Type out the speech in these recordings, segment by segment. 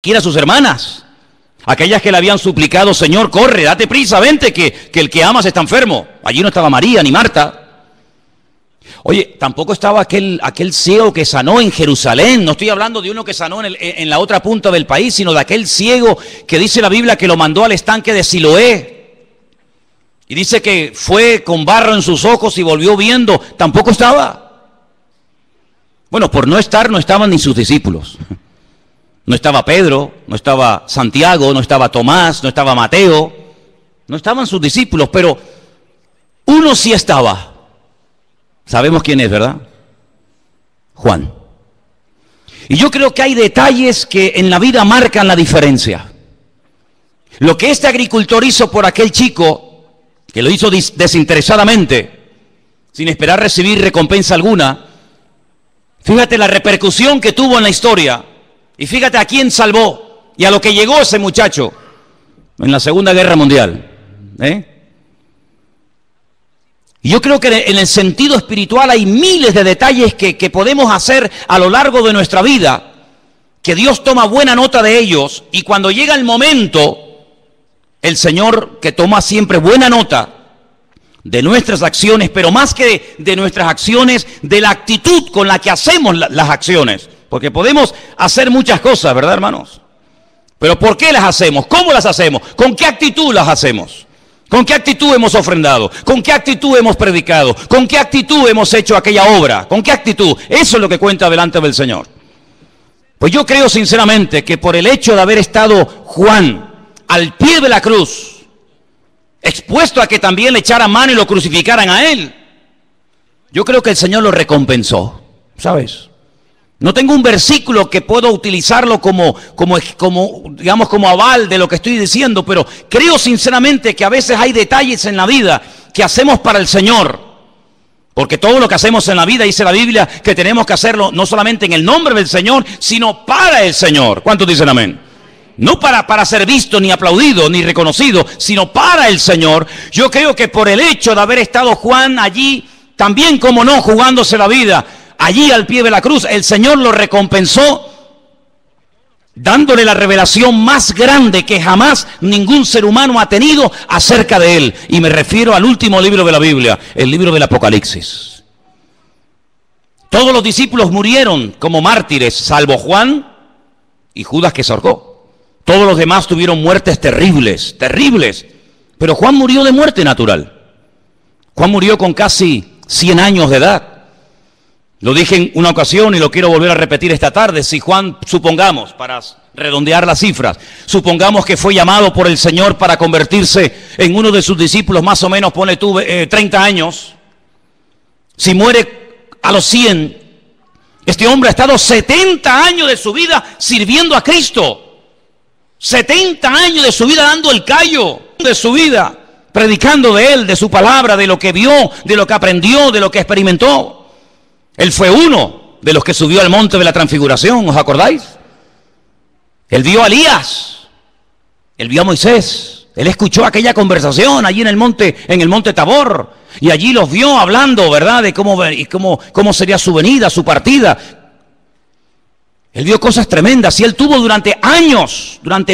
a sus hermanas, aquellas que le habían suplicado: Señor, corre, date prisa, vente, que el que amas está enfermo. Allí no estaba María ni Marta. Oye, tampoco estaba aquel ciego que sanó en Jerusalén. No estoy hablando de uno que sanó en la otra punta del país, sino de aquel ciego que dice la Biblia que lo mandó al estanque de Siloé. Y dice que fue con barro en sus ojos y volvió viendo. Tampoco estaba. Bueno, por no estar, no estaban ni sus discípulos. No estaba Pedro, no estaba Santiago, no estaba Tomás, no estaba Mateo. No estaban sus discípulos, pero uno sí estaba. Sabemos quién es, ¿verdad? Juan. Y yo creo que hay detalles que en la vida marcan la diferencia. Lo que este agricultor hizo por aquel chico, que lo hizo desinteresadamente, sin esperar recibir recompensa alguna, fíjate la repercusión que tuvo en la historia, y fíjate a quién salvó, y a lo que llegó ese muchacho en la Segunda Guerra Mundial. Y yo creo que en el sentido espiritual hay miles de detalles que podemos hacer a lo largo de nuestra vida, que Dios toma buena nota de ellos, y cuando llega el momento, el Señor, que toma siempre buena nota de nuestras acciones, pero más que de nuestras acciones, de la actitud con la que hacemos las acciones, porque podemos hacer muchas cosas, ¿verdad, hermanos? Pero ¿por qué las hacemos? ¿Cómo las hacemos? ¿Con qué actitud las hacemos? ¿Con qué actitud hemos ofrendado? ¿Con qué actitud hemos predicado? ¿Con qué actitud hemos hecho aquella obra? ¿Con qué actitud? Eso es lo que cuenta delante del Señor. Pues yo creo sinceramente que por el hecho de haber estado Juan al pie de la cruz, expuesto a que también le echaran mano y lo crucificaran a él, yo creo que el Señor lo recompensó, ¿sabes? No tengo un versículo que puedo utilizarlo como aval de lo que estoy diciendo, pero creo sinceramente que a veces hay detalles en la vida que hacemos para el Señor. Porque todo lo que hacemos en la vida, dice la Biblia, que tenemos que hacerlo no solamente en el nombre del Señor, sino para el Señor. ¿Cuántos dicen amén? No para ser visto, ni aplaudido, ni reconocido, sino para el Señor. Yo creo que por el hecho de haber estado Juan allí, también como no, jugándose la vida, allí al pie de la cruz, el Señor lo recompensó, dándole la revelación más grande que jamás ningún ser humano ha tenido acerca de él. Y me refiero al último libro de la Biblia, el libro del Apocalipsis. Todos los discípulos murieron como mártires, salvo Juan y Judas, que se ahorcó. Todos los demás tuvieron muertes terribles, terribles. Pero Juan murió de muerte natural. Juan murió con casi 100 años de edad. Lo dije en una ocasión y lo quiero volver a repetir esta tarde. Si Juan, supongamos, para redondear las cifras, supongamos que fue llamado por el Señor para convertirse en uno de sus discípulos, más o menos, pone tú, 30 años. Si muere a los 100, este hombre ha estado 70 años de su vida sirviendo a Cristo. 70 años de su vida dando el callo de su vida, predicando de Él, de su palabra, de lo que vio, de lo que aprendió, de lo que experimentó. Él fue uno de los que subió al monte de la transfiguración, ¿os acordáis? Él vio a Elías, él vio a Moisés, él escuchó aquella conversación allí en el monte Tabor, y allí los vio hablando, ¿verdad?, de cómo sería su venida, su partida. Él vio cosas tremendas y él tuvo durante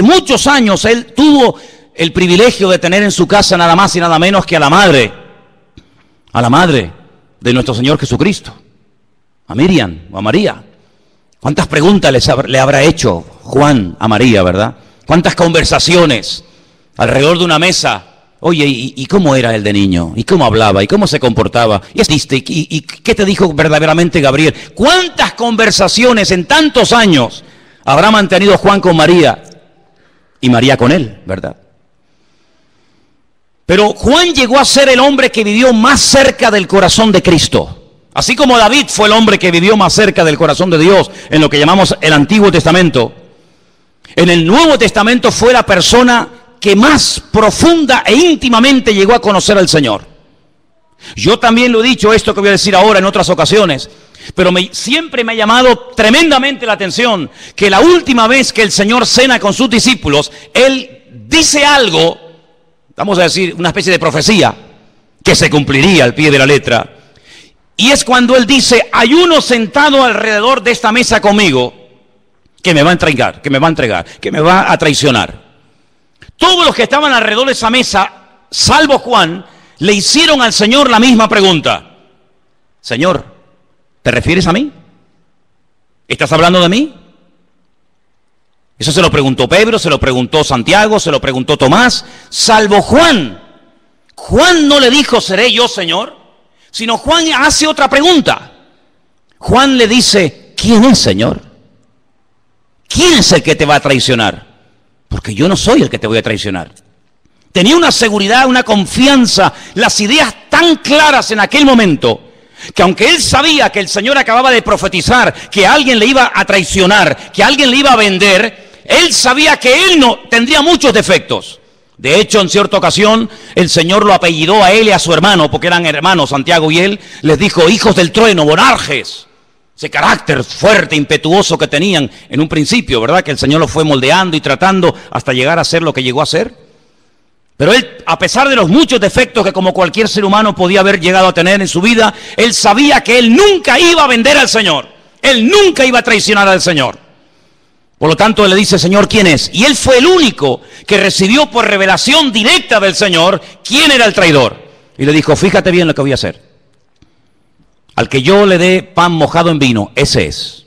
muchos años, él tuvo el privilegio de tener en su casa nada más y nada menos que a la madre de nuestro Señor Jesucristo. A Miriam o a María. ¿Cuántas preguntas le habrá hecho Juan a María, verdad? ¿Cuántas conversaciones alrededor de una mesa? Oye, ¿y cómo era él de niño? ¿Y cómo hablaba? ¿Y cómo se comportaba? ¿Y qué te dijo verdaderamente Gabriel? ¿Cuántas conversaciones en tantos años habrá mantenido Juan con María y María con él, verdad? Pero Juan llegó a ser el hombre que vivió más cerca del corazón de Cristo. Así como David fue el hombre que vivió más cerca del corazón de Dios en lo que llamamos el Antiguo Testamento, en el Nuevo Testamento fue la persona que más profunda e íntimamente llegó a conocer al Señor. Yo también lo he dicho, esto que voy a decir ahora en otras ocasiones, pero siempre me ha llamado tremendamente la atención que la última vez que el Señor cena con sus discípulos, Él dice algo, vamos a decir, una especie de profecía, que se cumpliría al pie de la letra. Y es cuando Él dice: hay uno sentado alrededor de esta mesa conmigo, que me va a entregar, que me va a traicionar. Todos los que estaban alrededor de esa mesa, salvo Juan, le hicieron al Señor la misma pregunta. Señor, ¿te refieres a mí? ¿Estás hablando de mí? Eso se lo preguntó Pedro, se lo preguntó Santiago, se lo preguntó Tomás, salvo Juan. Juan no le dijo, ¿seré yo, Señor? Sino Juan hace otra pregunta. Juan le dice, ¿quién es, Señor? ¿Quién es el que te va a traicionar? Porque yo no soy el que te voy a traicionar. Tenía una seguridad, una confianza, las ideas tan claras en aquel momento, que aunque él sabía que el Señor acababa de profetizar, que alguien le iba a traicionar, que alguien le iba a vender, él sabía que él no tendría muchos defectos. De hecho, en cierta ocasión, el Señor lo apellidó a él y a su hermano, porque eran hermanos, Santiago y él, les dijo, hijos del trueno, bonarjes. Ese carácter fuerte, impetuoso que tenían en un principio, ¿verdad? Que el Señor lo fue moldeando y tratando hasta llegar a ser lo que llegó a ser. Pero él, a pesar de los muchos defectos que como cualquier ser humano podía haber llegado a tener en su vida, él sabía que él nunca iba a vender al Señor. Él nunca iba a traicionar al Señor. Por lo tanto, él le dice, Señor, ¿quién es? Y él fue el único que recibió por revelación directa del Señor quién era el traidor. Y le dijo, fíjate bien lo que voy a hacer. Al que yo le dé pan mojado en vino, ese es.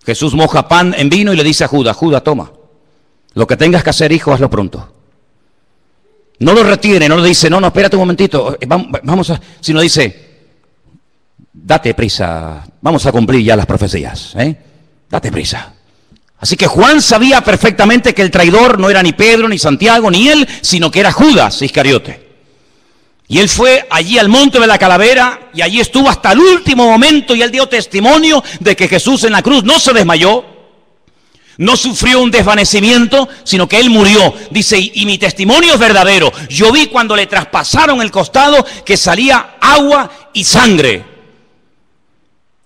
Jesús moja pan en vino y le dice a Judas, Judas, toma. Lo que tengas que hacer, hijo, hazlo pronto. No lo retiene, no le dice, no, espérate un momentito, vamos a... Sino dice, date prisa, vamos a cumplir ya las profecías, date prisa. Así que Juan sabía perfectamente que el traidor no era ni Pedro, ni Santiago, ni él, sino que era Judas Iscariote. Y él fue allí al monte de la calavera y allí estuvo hasta el último momento y él dio testimonio de que Jesús en la cruz no se desmayó, no sufrió un desvanecimiento, sino que él murió. Dice, y mi testimonio es verdadero. Yo vi cuando le traspasaron el costado que salía agua y sangre.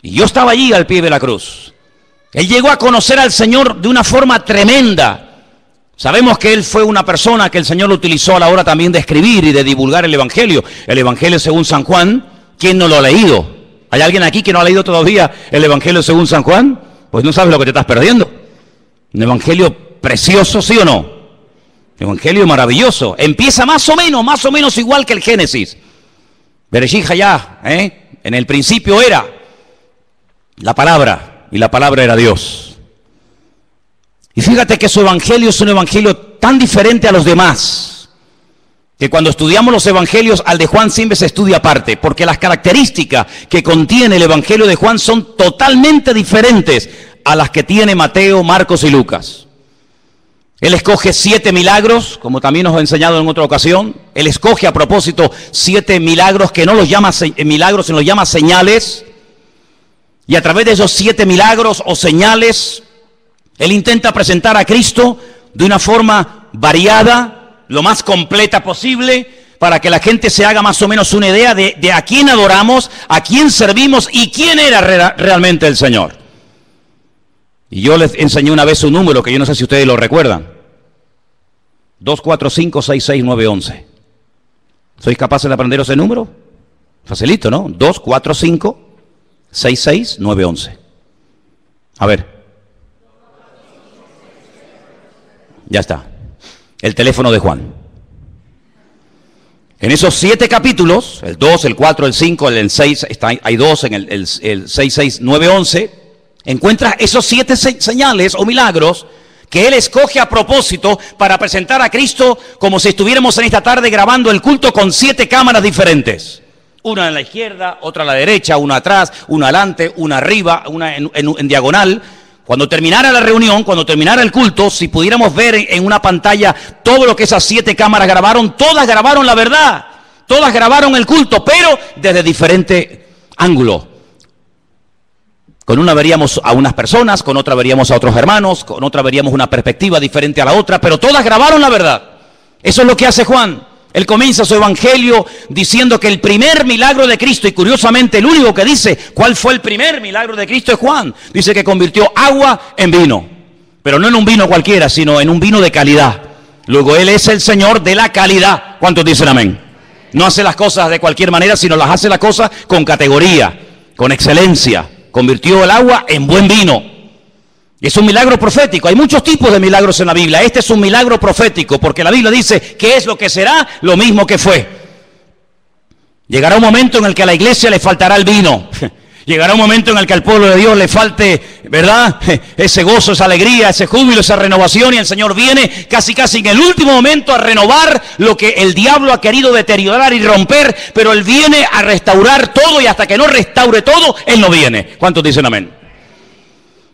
Y yo estaba allí al pie de la cruz. Él llegó a conocer al Señor de una forma tremenda. Sabemos que él fue una persona que el Señor lo utilizó a la hora también de escribir y de divulgar el Evangelio. El Evangelio según San Juan, ¿quién no lo ha leído? ¿Hay alguien aquí que no ha leído todavía el Evangelio según San Juan? Pues no sabes lo que te estás perdiendo. Un Evangelio precioso, ¿sí o no? Un Evangelio maravilloso. Empieza más o menos igual que el Génesis. Bereshit hayá, en el principio era la palabra. Y la palabra era Dios. Y fíjate que su evangelio es un evangelio tan diferente a los demás, que cuando estudiamos los evangelios, al de Juan siempre se estudia aparte, porque las características que contiene el evangelio de Juan son totalmente diferentes a las que tiene Mateo, Marcos y Lucas. Él escoge 7 milagros, como también nos ha enseñado en otra ocasión. Él escoge a propósito 7 milagros que no los llama milagros, sino los llama señales. Y a través de esos 7 milagros o señales, él intenta presentar a Cristo de una forma variada, lo más completa posible, para que la gente se haga más o menos una idea de a quién adoramos, a quién servimos y quién era realmente el Señor. Y yo les enseñé una vez un número que yo no sé si ustedes lo recuerdan. 2, 4, 5, 6, 6, 9, 11. ¿Sois capaces de aprender ese número? Facilito, ¿no? 2, 4, 5... 6, 9, 11. A ver. Ya está. El teléfono de Juan. En esos 7 capítulos, el 2, el 4, el 5, el 6, hay 2 en el 6, 6, 9, 11, encuentras esos 7 señales o milagros que él escoge a propósito para presentar a Cristo como si estuviéramos en esta tarde grabando el culto con 7 cámaras diferentes. Una en la izquierda, otra a la derecha, una atrás, una adelante, una arriba, una en diagonal. Cuando terminara la reunión, cuando terminara el culto, si pudiéramos ver en una pantalla todo lo que esas 7 cámaras grabaron, todas grabaron la verdad, todas grabaron el culto, pero desde diferente ángulo. Con una veríamos a unas personas, con otra veríamos a otros hermanos, con otra veríamos una perspectiva diferente a la otra, pero todas grabaron la verdad. Eso es lo que hace Juan. Él comienza su evangelio diciendo que el primer milagro de Cristo, y curiosamente el único que dice cuál fue el primer milagro de Cristo es Juan. Dice que convirtió agua en vino, pero no en un vino cualquiera, sino en un vino de calidad. Luego Él es el Señor de la calidad. ¿Cuántos dicen amén? No hace las cosas de cualquier manera, sino las hace las cosas con categoría, con excelencia. Convirtió el agua en buen vino. Es un milagro profético. Hay muchos tipos de milagros en la Biblia. Este es un milagro profético, porque la Biblia dice que es lo que será, lo mismo que fue. Llegará un momento en el que a la iglesia le faltará el vino. Llegará un momento en el que al pueblo de Dios le falte, ¿verdad?, ese gozo, esa alegría, ese júbilo, esa renovación, y el Señor viene casi en el último momento a renovar lo que el diablo ha querido deteriorar y romper, pero Él viene a restaurar todo, y hasta que no restaure todo, Él no viene. ¿Cuántos dicen amén?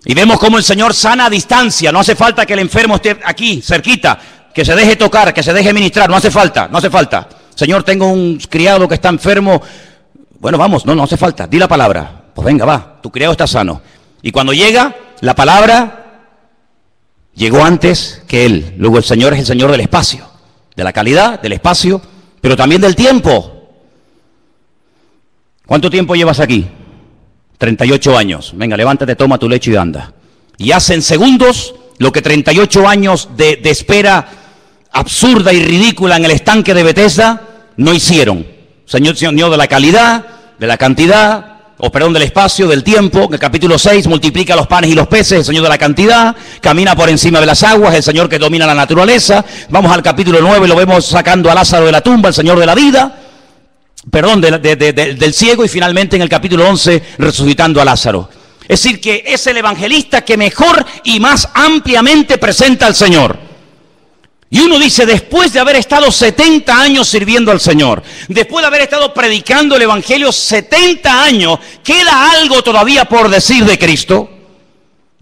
Y vemos cómo el Señor sana a distancia. No hace falta que el enfermo esté aquí, cerquita, que se deje tocar, que se deje ministrar. No hace falta, no hace falta. Señor, tengo un criado que está enfermo. Bueno, vamos, no hace falta. Di la palabra. Pues venga, va, tu criado está sano. Y cuando llega, la palabra llegó antes que él. Luego el Señor es el Señor del espacio, de la calidad, del espacio, pero también del tiempo. ¿Cuánto tiempo llevas aquí? 38 años. Venga, levántate, toma tu lecho y anda. Y hace en segundos lo que 38 años de espera absurda y ridícula en el estanque de Bethesda no hicieron. Señor de la calidad, de la cantidad, del espacio, del tiempo. En el capítulo 6 multiplica los panes y los peces, el Señor de la cantidad, camina por encima de las aguas, el Señor que domina la naturaleza. Vamos al capítulo 9, lo vemos sacando a Lázaro de la tumba, el Señor de la vida, del ciego, y finalmente en el capítulo 11 resucitando a Lázaro. Es decir, que es el evangelista que mejor y más ampliamente presenta al Señor. Y uno dice, después de haber estado 70 años sirviendo al Señor, después de haber estado predicando el Evangelio 70 años, ¿queda algo todavía por decir de Cristo?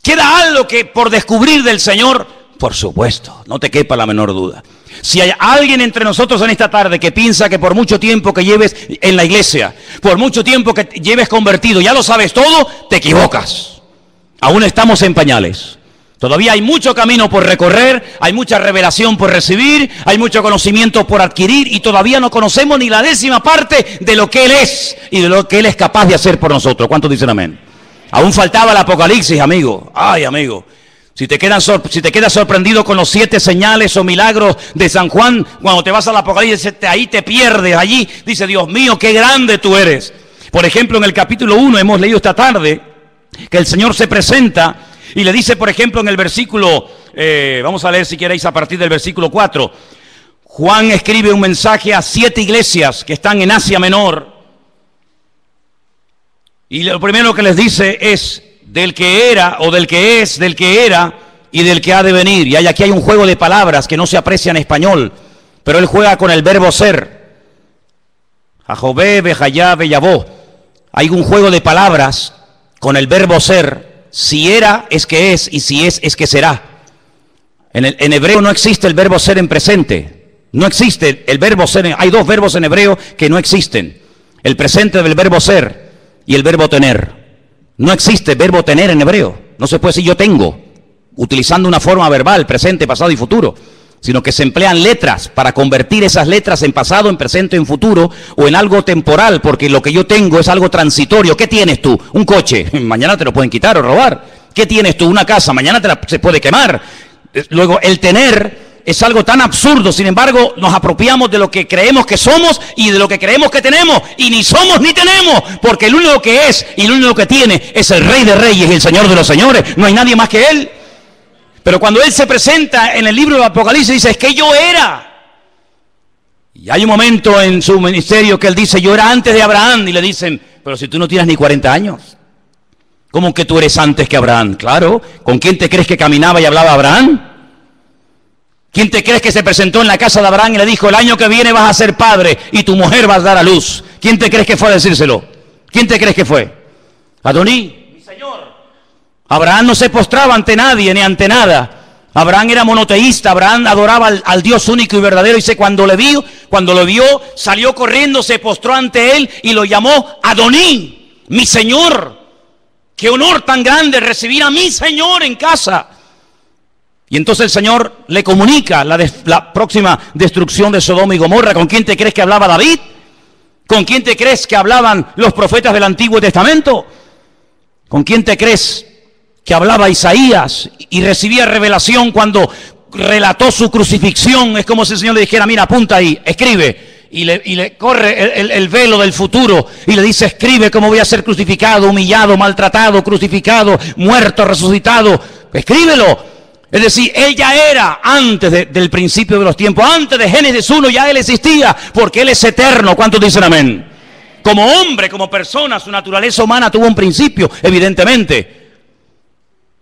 ¿Queda algo que por descubrir del Señor? Por supuesto, no te quepa la menor duda. Si hay alguien entre nosotros en esta tarde que piensa que por mucho tiempo que lleves en la iglesia, por mucho tiempo que lleves convertido, ya lo sabes todo, te equivocas. Aún estamos en pañales. Todavía hay mucho camino por recorrer, hay mucha revelación por recibir, hay mucho conocimiento por adquirir, y todavía no conocemos ni la 10ª parte de lo que Él es y de lo que Él es capaz de hacer por nosotros. ¿Cuántos dicen amén? Aún faltaba el Apocalipsis, amigo. Ay, amigo. Si te quedas sorprendido con los 7 señales o milagros de San Juan, cuando te vas al Apocalipsis, ahí te pierdes. Allí dice, Dios mío, qué grande tú eres. Por ejemplo, en el capítulo 1 hemos leído esta tarde que el Señor se presenta y le dice, por ejemplo, en el versículo, vamos a leer si queréis a partir del versículo 4. Juan escribe un mensaje a 7 iglesias que están en Asia Menor. Y lo primero que les dice es, del que era, o del que es, del que era y del que ha de venir. Y aquí hay un juego de palabras que no se aprecia en español, pero él juega con el verbo ser. Ajobé, Bejayá, Beyabó. Hay un juego de palabras con el verbo ser. Si era, es que es, y si es que será. En hebreo no existe el verbo ser en presente. No existe el verbo ser. Hay 2 verbos en hebreo que no existen. El presente del verbo ser y el verbo tener. No existe verbo tener en hebreo. No se puede decir yo tengo, utilizando una forma verbal, presente, pasado y futuro, sino que se emplean letras para convertir esas letras en pasado, en presente, en futuro, o en algo temporal, porque lo que yo tengo es algo transitorio. ¿Qué tienes tú? Un coche, mañana te lo pueden quitar o robar. ¿Qué tienes tú? Una casa, mañana se puede quemar. Luego, el tener es algo tan absurdo, sin embargo, nos apropiamos de lo que creemos que somos y de lo que creemos que tenemos, y ni somos ni tenemos, porque el único que es y el único que tiene es el Rey de Reyes y el Señor de los Señores. No hay nadie más que Él. Pero cuando Él se presenta en el libro de Apocalipsis, dice, es que yo era. Y hay un momento en su ministerio que Él dice, yo era antes de Abraham. Y le dicen, pero si tú no tienes ni 40 años. ¿Cómo que tú eres antes que Abraham? Claro, ¿con quién te crees que caminaba y hablaba Abraham? ¿Quién te crees que se presentó en la casa de Abraham y le dijo, el año que viene vas a ser padre y tu mujer va a dar a luz? ¿Quién te crees que fue a decírselo? ¿Quién te crees que fue? Adoní, mi señor. Abraham no se postraba ante nadie ni ante nada. Abraham era monoteísta. Abraham adoraba al Dios único y verdadero. Y cuando lo vio, salió corriendo, se postró ante él y lo llamó Adoní, mi señor. Qué honor tan grande recibir a mi señor en casa. Y entonces el Señor le comunica la próxima destrucción de Sodoma y Gomorra. ¿Con quién te crees que hablaba David? ¿Con quién te crees que hablaban los profetas del Antiguo Testamento? ¿Con quién te crees que hablaba Isaías y recibía revelación cuando relató su crucifixión? Es como si el Señor le dijera, mira, apunta ahí, escribe. y le corre el velo del futuro y le dice, escribe cómo voy a ser crucificado, humillado, maltratado, crucificado, muerto, resucitado. Escríbelo. Es decir, Él ya era antes del principio de los tiempos, antes de Génesis 1 ya Él existía, porque Él es eterno. ¿Cuántos dicen amén? Como hombre, como persona, su naturaleza humana tuvo un principio, evidentemente.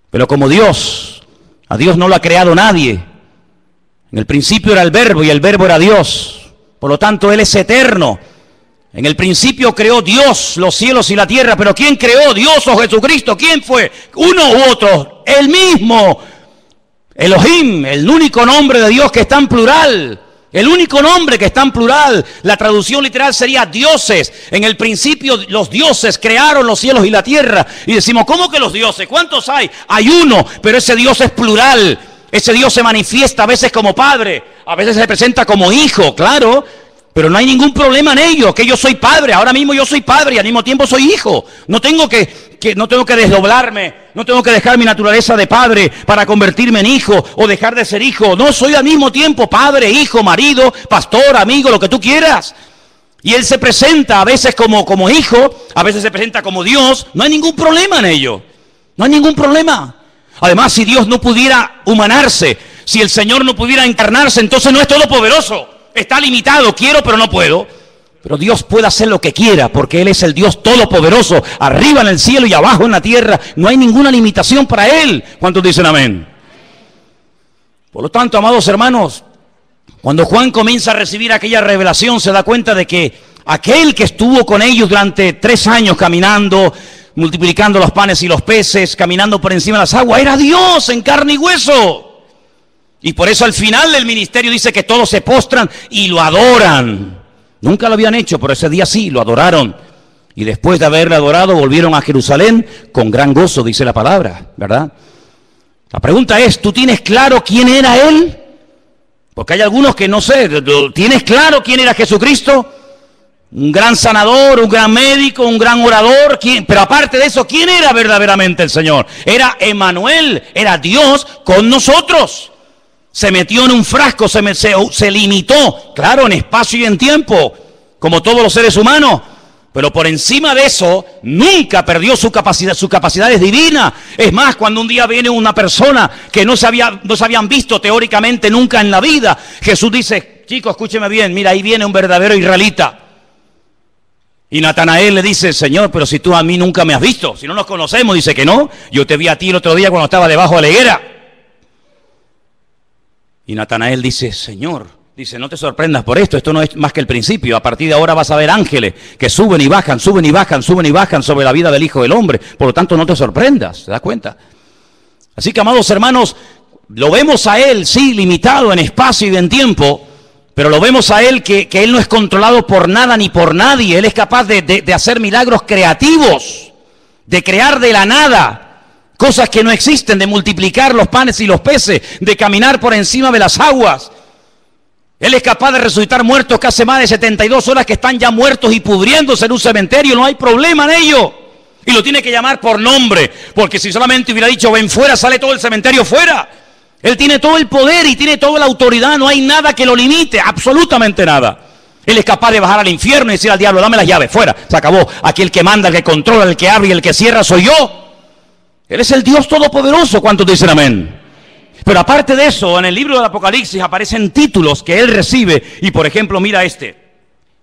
Pero como Dios, a Dios no lo ha creado nadie. En el principio era el Verbo y el Verbo era Dios. Por lo tanto, Él es eterno. En el principio creó Dios los cielos y la tierra. Pero ¿quién creó? ¿Dios o Jesucristo? ¿Quién fue? ¿Uno u otro? Él mismo. Elohim, el único nombre de Dios que está en plural. El único nombre que está en plural. La traducción literal sería dioses. En el principio los dioses crearon los cielos y la tierra. Y decimos, ¿cómo que los dioses? ¿Cuántos hay? Hay uno, pero ese Dios es plural. Ese Dios se manifiesta a veces como padre, a veces se presenta como hijo, claro, pero no hay ningún problema en ello, que yo soy padre, ahora mismo yo soy padre y al mismo tiempo soy hijo. No tengo que desdoblarme, no tengo que dejar mi naturaleza de padre para convertirme en hijo o dejar de ser hijo. No, soy al mismo tiempo padre, hijo, marido, pastor, amigo, lo que tú quieras. Y Él se presenta a veces como hijo, a veces se presenta como Dios. No hay ningún problema en ello, no hay ningún problema. Además, si Dios no pudiera humanarse, si el Señor no pudiera encarnarse, entonces no es todopoderoso. Está limitado, quiero pero no puedo. Pero Dios puede hacer lo que quiera, porque Él es el Dios todopoderoso, arriba en el cielo y abajo en la tierra. No hay ninguna limitación para Él. ¿Cuántos dicen amén? Por lo tanto, amados hermanos, cuando Juan comienza a recibir aquella revelación, se da cuenta de que aquel que estuvo con ellos durante 3 años caminando, multiplicando los panes y los peces, caminando por encima de las aguas, era Dios en carne y hueso. Y por eso al final del ministerio dice que todos se postran y lo adoran. Nunca lo habían hecho, pero ese día sí, lo adoraron. Y después de haberle adorado, volvieron a Jerusalén con gran gozo, dice la palabra, ¿verdad? La pregunta es, ¿tú tienes claro quién era Él? Porque hay algunos que no sé, ¿tienes claro quién era Jesucristo? Un gran sanador, un gran médico, un gran orador, pero aparte de eso, ¿quién era verdaderamente el Señor? Era Emmanuel, era Dios con nosotros. Se metió en un frasco, se limitó, claro, en espacio y en tiempo, como todos los seres humanos. Pero por encima de eso, nunca perdió su capacidad es divina. Es más, cuando un día viene una persona que no se habían visto teóricamente nunca en la vida, Jesús dice, chicos, escúcheme bien, mira, ahí viene un verdadero israelita. Y Natanael le dice, Señor, pero si tú a mí nunca me has visto, si no nos conocemos, dice que no, yo te vi a ti el otro día cuando estaba debajo de la higuera. Y Natanael dice, Señor, dice, no te sorprendas por esto no es más que el principio, a partir de ahora vas a ver ángeles que suben y bajan, suben y bajan, suben y bajan sobre la vida del Hijo del Hombre, por lo tanto no te sorprendas, ¿te das cuenta? Así que, amados hermanos, lo vemos a Él, sí, limitado en espacio y en tiempo, pero lo vemos a Él que Él no es controlado por nada ni por nadie. Él es capaz de hacer milagros creativos, de crear de la nada cosas que no existen, de multiplicar los panes y los peces, de caminar por encima de las aguas. Él es capaz de resucitar muertos que hace más de 72 horas que están ya muertos y pudriéndose en un cementerio. No hay problema en ello. Y lo tiene que llamar por nombre, porque si solamente hubiera dicho ven fuera, sale todo el cementerio fuera. Él tiene todo el poder y tiene toda la autoridad, no hay nada que lo limite, absolutamente nada. Él es capaz de bajar al infierno y decir al diablo, dame las llaves, fuera, se acabó. Aquí el que manda, el que controla, el que abre y el que cierra soy yo. Él es el Dios todopoderoso, ¿cuántos dicen amén? Pero aparte de eso, en el libro del Apocalipsis aparecen títulos que Él recibe. Y por ejemplo, mira este,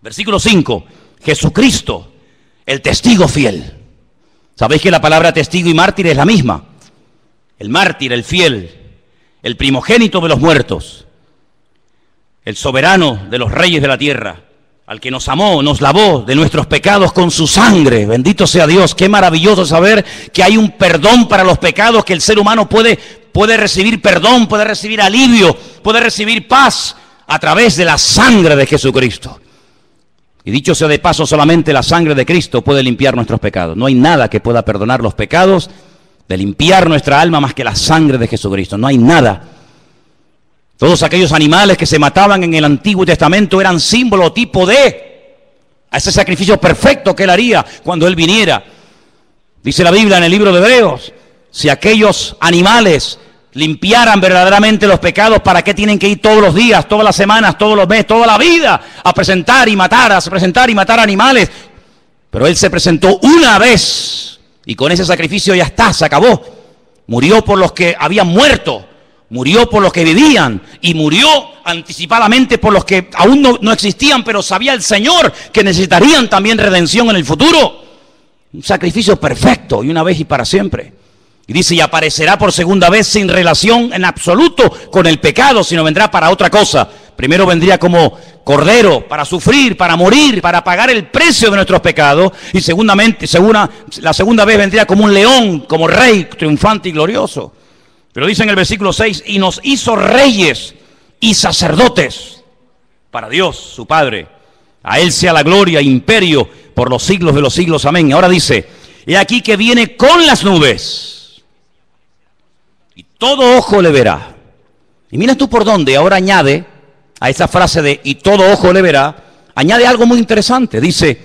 versículo 5, Jesucristo, el testigo fiel. ¿Sabéis que la palabra testigo y mártir es la misma? El mártir, el fiel, el primogénito de los muertos, el soberano de los reyes de la tierra, al que nos amó, nos lavó de nuestros pecados con su sangre. Bendito sea Dios. Qué maravilloso saber que hay un perdón para los pecados, que el ser humano puede recibir perdón, puede recibir alivio, puede recibir paz a través de la sangre de Jesucristo. Y dicho sea de paso, solamente la sangre de Cristo puede limpiar nuestros pecados. No hay nada que pueda perdonar los pecados, de limpiar nuestra alma, más que la sangre de Jesucristo. No hay nada. Todos aquellos animales que se mataban en el Antiguo Testamento eran símbolo, tipo de a ese sacrificio perfecto que Él haría cuando Él viniera. Dice la Biblia en el libro de Hebreos, si aquellos animales limpiaran verdaderamente los pecados, ¿para qué tienen que ir todos los días, todas las semanas, todos los meses, toda la vida a presentar y matar animales? Pero Él se presentó una vez y con ese sacrificio ya está, se acabó. Murió por los que habían muerto, murió por los que vivían y murió anticipadamente por los que aún no existían, pero sabía el Señor que necesitarían también redención en el futuro. Un sacrificio perfecto y una vez y para siempre. Y dice, y aparecerá por segunda vez sin relación en absoluto con el pecado, sino vendrá para otra cosa. Primero vendría como cordero para sufrir, para morir, para pagar el precio de nuestros pecados. Y la segunda vez vendría como un león, como rey triunfante y glorioso. Pero dice en el versículo 6, y nos hizo reyes y sacerdotes para Dios, su Padre. A Él sea la gloria e imperio por los siglos de los siglos. Amén. Ahora dice, he aquí que viene con las nubes. Y todo ojo le verá. Y mira tú por dónde. Ahora añade a esa frase de y todo ojo le verá, añade algo muy interesante. Dice,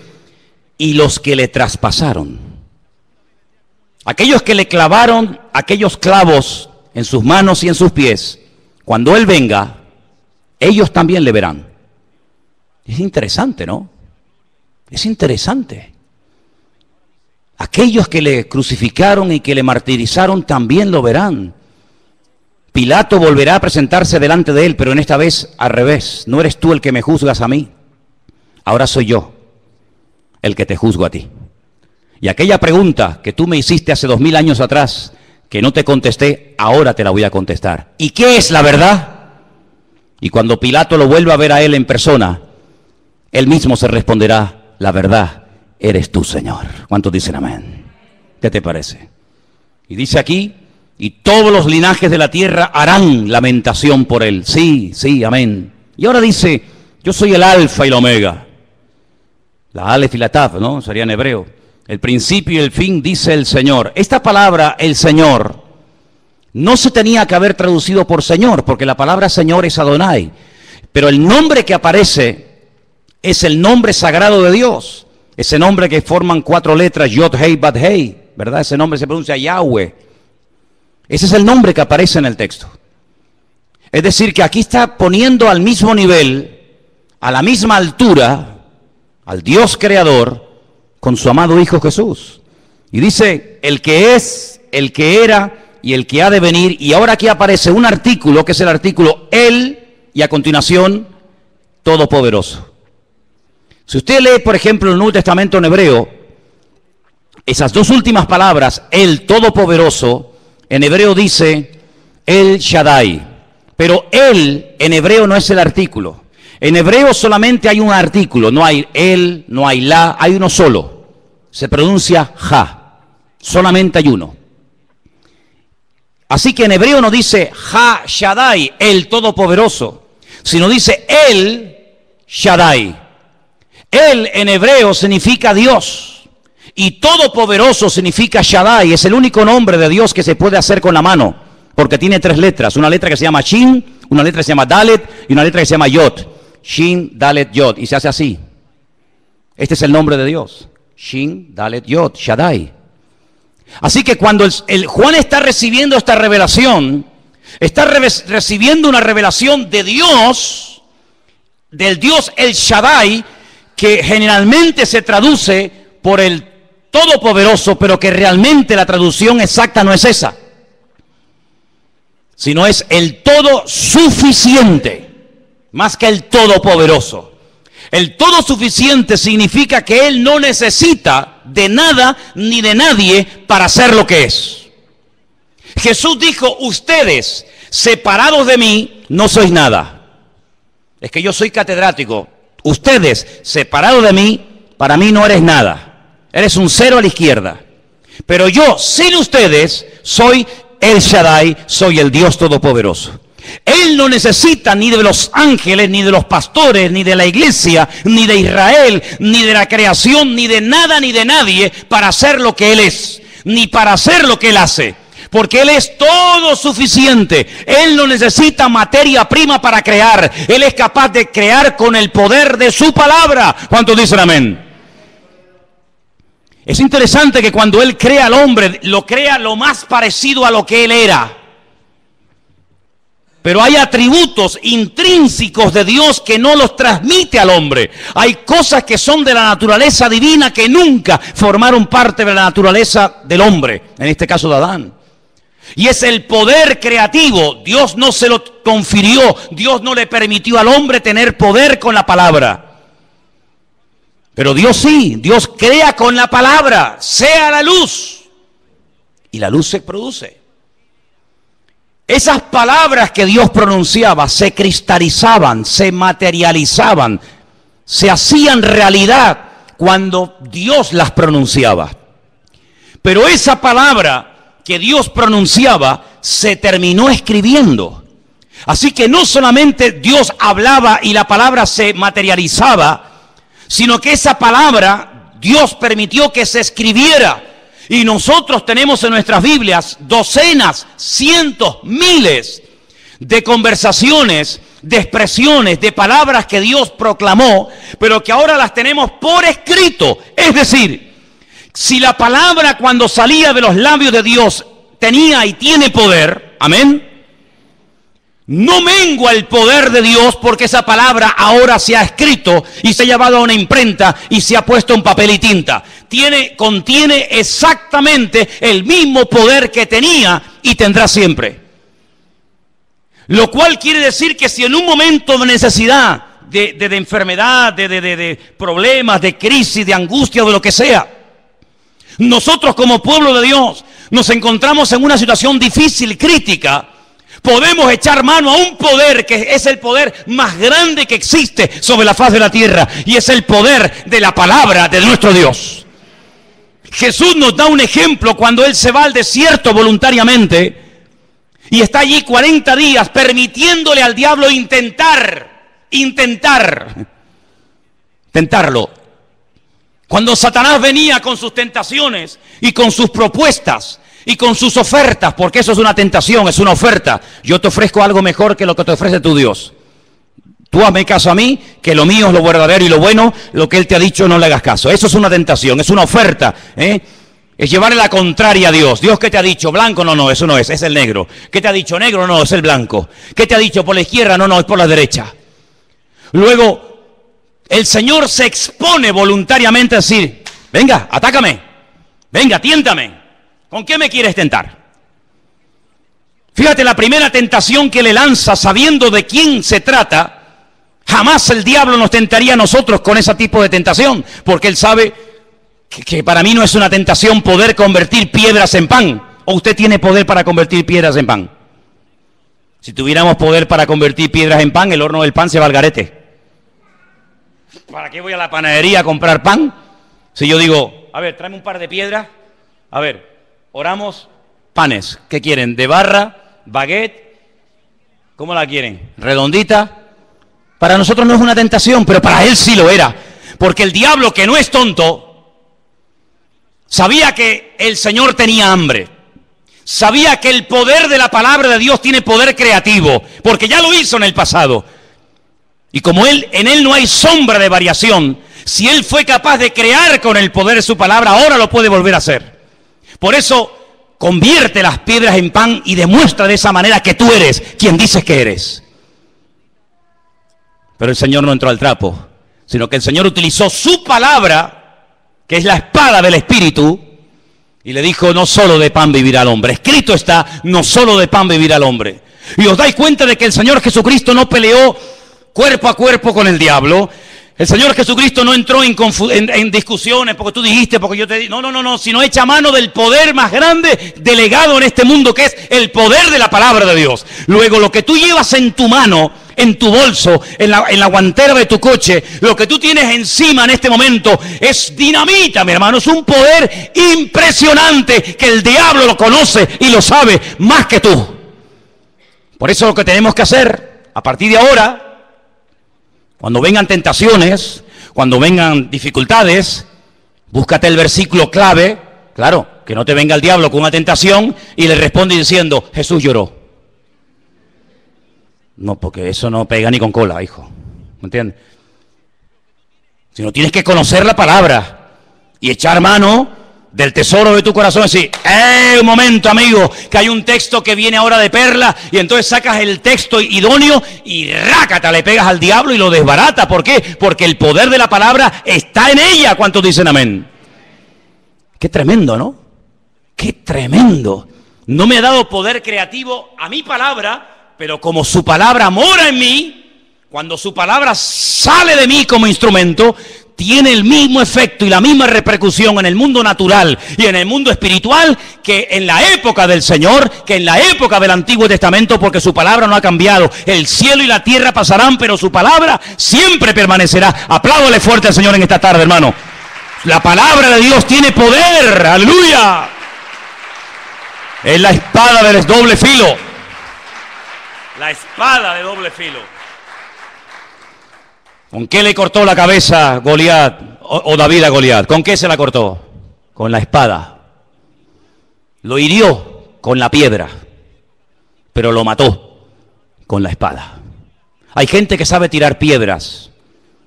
y los que le traspasaron. Aquellos que le clavaron aquellos clavos en sus manos y en sus pies, cuando Él venga, ellos también le verán. Es interesante, ¿no? Es interesante. Aquellos que le crucificaron y que le martirizaron también lo verán. Pilato volverá a presentarse delante de Él, pero en esta vez al revés. No eres tú el que me juzgas a mí, ahora soy yo el que te juzgo a ti. Y aquella pregunta que tú me hiciste hace 2000 años atrás, que no te contesté, ahora te la voy a contestar. ¿Y qué es la verdad? Y cuando Pilato lo vuelva a ver a Él en persona, Él mismo se responderá, la verdad eres tú, Señor. ¿Cuántos dicen amén? ¿Qué te parece? Y dice aquí, y todos los linajes de la tierra harán lamentación por Él. Sí, sí, amén. Y ahora dice, yo soy el alfa y la omega. La alef y la taf, ¿no? Sería en hebreo. El principio y el fin, dice el Señor. Esta palabra, el Señor, no se tenía que haber traducido por Señor, porque la palabra Señor es Adonai. Pero el nombre que aparece es el nombre sagrado de Dios. Ese nombre que forman 4 letras, Yod, Hei, Bad, Hei, ¿verdad? Ese nombre se pronuncia Yahweh. Ese es el nombre que aparece en el texto. Es decir, que aquí está poniendo al mismo nivel, a la misma altura, al Dios creador, con su amado Hijo Jesús. Y dice, el que es, el que era y el que ha de venir. Y ahora aquí aparece un artículo, que es el artículo Él, y a continuación, Todopoderoso. Si usted lee, por ejemplo, el Nuevo Testamento en hebreo, esas dos últimas palabras, el Todopoderoso, en hebreo dice El Shaddai. Pero Él en hebreo no es el artículo. En hebreo solamente hay un artículo, no hay el, no hay la, hay uno solo. Se pronuncia Ja. Solamente hay uno. Así que en hebreo no dice Ha Shaddai, el Todopoderoso, sino dice El Shaddai. Él en hebreo significa Dios. Y Todopoderoso significa Shaddai. Es el único nombre de Dios que se puede hacer con la mano, porque tiene 3 letras. Una letra que se llama Shin, una letra que se llama Dalet y una letra que se llama Yod. Shin, Dalet, Yod. Y se hace así. Este es el nombre de Dios. Shin, Dalet, Yod, Shaddai. Así que cuando el Juan está recibiendo esta revelación, está recibiendo una revelación de Dios, del Dios El Shaddai, que generalmente se traduce por el Todopoderoso, pero que realmente la traducción exacta no es esa, sino es el todo suficiente, más que el todopoderoso. El todo suficiente significa que Él no necesita de nada ni de nadie para ser lo que es. Jesús dijo, ustedes separados de mí no sois nada. Es que yo soy catedrático. Ustedes separados de mí, para mí no eres nada. Eres un 0 a la izquierda. Pero yo, sin ustedes, soy El Shaddai, soy el Dios Todopoderoso. Él no necesita ni de los ángeles, ni de los pastores, ni de la iglesia, ni de Israel, ni de la creación, ni de nada, ni de nadie para hacer lo que Él es, ni para hacer lo que Él hace. Porque Él es todo suficiente. Él no necesita materia prima para crear. Él es capaz de crear con el poder de su palabra. ¿Cuántos dicen amén? Es interesante que cuando Él crea al hombre, lo crea lo más parecido a lo que Él era. Pero hay atributos intrínsecos de Dios que no los transmite al hombre. Hay cosas que son de la naturaleza divina que nunca formaron parte de la naturaleza del hombre, en este caso de Adán. Y es el poder creativo. Dios no se lo confirió, Dios no le permitió al hombre tener poder con la palabra. Pero Dios sí, Dios crea con la palabra, sea la luz. Y la luz se produce. Esas palabras que Dios pronunciaba se cristalizaban, se materializaban, se hacían realidad cuando Dios las pronunciaba. Pero esa palabra que Dios pronunciaba se terminó escribiendo. Así que no solamente Dios hablaba y la palabra se materializaba, sino que esa palabra Dios permitió que se escribiera. Y nosotros tenemos en nuestras Biblias docenas, cientos, miles de conversaciones, de expresiones, de palabras que Dios proclamó, pero que ahora las tenemos por escrito. Es decir, si la palabra cuando salía de los labios de Dios tenía y tiene poder, amén, no mengua el poder de Dios porque esa palabra ahora se ha escrito y se ha llevado a una imprenta y se ha puesto en papel y tinta. Contiene exactamente el mismo poder que tenía y tendrá siempre. Lo cual quiere decir que si en un momento de necesidad, de enfermedad, de problemas, de crisis, de angustia, de lo que sea, nosotros como pueblo de Dios nos encontramos en una situación difícil, crítica, podemos echar mano a un poder que es el poder más grande que existe sobre la faz de la tierra, y es el poder de la palabra de nuestro Dios. Jesús nos da un ejemplo cuando Él se va al desierto voluntariamente y está allí 40 días permitiéndole al diablo tentarlo. Cuando Satanás venía con sus tentaciones y con sus propuestas y con sus ofertas, porque eso es una tentación, es una oferta. Yo te ofrezco algo mejor que lo que te ofrece tu Dios. Tú hazme caso a mí, que lo mío es lo verdadero y lo bueno, lo que Él te ha dicho no le hagas caso. Eso es una tentación, es una oferta, es llevarle la contraria a Dios. Dios, ¿qué te ha dicho? Blanco, no, eso no es el negro. ¿Qué te ha dicho? Negro, no, es el blanco. ¿Qué te ha dicho? Por la izquierda, no, es por la derecha. Luego, el Señor se expone voluntariamente a decir, venga, atácame, venga, tiéntame. ¿Con qué me quieres tentar? Fíjate, la primera tentación que le lanza, sabiendo de quién se trata, jamás el diablo nos tentaría a nosotros con ese tipo de tentación, porque él sabe que para mí no es una tentación poder convertir piedras en pan. ¿O usted tiene poder para convertir piedras en pan? Si tuviéramos poder para convertir piedras en pan, el horno del pan se va al garete. ¿Para qué voy a la panadería a comprar pan? Si yo digo, a ver, tráeme un par de piedras, a ver, oramos, panes, ¿qué quieren? ¿De barra? ¿Baguette? ¿Cómo la quieren? ¿Redondita? Para nosotros no es una tentación, pero para él sí lo era. Porque el diablo, que no es tonto, sabía que el Señor tenía hambre. Sabía que el poder de la palabra de Dios tiene poder creativo, porque ya lo hizo en el pasado. Y como en él no hay sombra de variación, si él fue capaz de crear con el poder de su palabra, ahora lo puede volver a hacer. Por eso, convierte las piedras en pan y demuestra de esa manera que tú eres quien dices que eres. Pero el Señor no entró al trapo, sino que el Señor utilizó su palabra, que es la espada del Espíritu, y le dijo, no solo de pan vivirá el hombre. Escrito está, no solo de pan vivirá el hombre. Y os dais cuenta de que el Señor Jesucristo no peleó cuerpo a cuerpo con el diablo. El Señor Jesucristo no entró en discusiones porque tú dijiste, porque yo te dije. No, sino echa mano del poder más grande delegado en este mundo, que es el poder de la palabra de Dios. Luego, lo que tú llevas en tu mano, en tu bolso, en la guantera de tu coche, lo que tú tienes encima en este momento es dinamita, mi hermano. Es un poder impresionante que el diablo lo conoce y lo sabe más que tú. Por eso lo que tenemos que hacer a partir de ahora, cuando vengan tentaciones, cuando vengan dificultades, búscate el versículo clave, claro, que no te venga el diablo con una tentación y le responde diciendo, Jesús lloró. No, porque eso no pega ni con cola, hijo. ¿Me entiendes? Sino tienes que conocer la palabra y echar mano del tesoro de tu corazón, decir, un momento, amigo, que hay un texto que viene ahora de perla, y entonces sacas el texto idóneo y rácata, le pegas al diablo y lo desbarata. ¿Por qué? Porque el poder de la palabra está en ella. ¿Cuántos dicen amén? Qué tremendo, ¿no? Qué tremendo. No me ha dado poder creativo a mi palabra, pero como su palabra mora en mí, cuando su palabra sale de mí como instrumento, tiene el mismo efecto y la misma repercusión en el mundo natural y en el mundo espiritual que en la época del Señor, que en la época del Antiguo Testamento, porque su palabra no ha cambiado. El cielo y la tierra pasarán, pero su palabra siempre permanecerá. Apláudale fuerte al Señor en esta tarde, hermano. La palabra de Dios tiene poder, aleluya. Es la espada de doble filo. La espada de doble filo. ¿Con qué le cortó la cabeza Goliat o David a Goliat? ¿Con qué se la cortó? Con la espada. Lo hirió con la piedra, pero lo mató con la espada. Hay gente que sabe tirar piedras.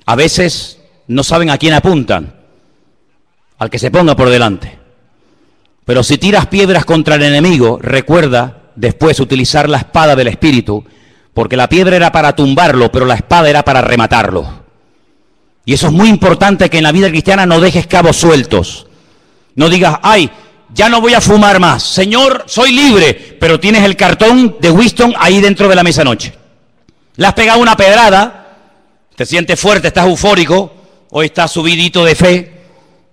A veces no saben a quién apuntan, al que se ponga por delante. Pero si tiras piedras contra el enemigo, recuerda después utilizar la espada del Espíritu, porque la piedra era para tumbarlo, pero la espada era para rematarlo. Y eso es muy importante, que en la vida cristiana no dejes cabos sueltos. No digas, ay, ya no voy a fumar más. Señor, soy libre, pero tienes el cartón de Winston ahí dentro de la mesa noche. Le has pegado una pedrada, te sientes fuerte, estás eufórico, hoy estás subidito de fe,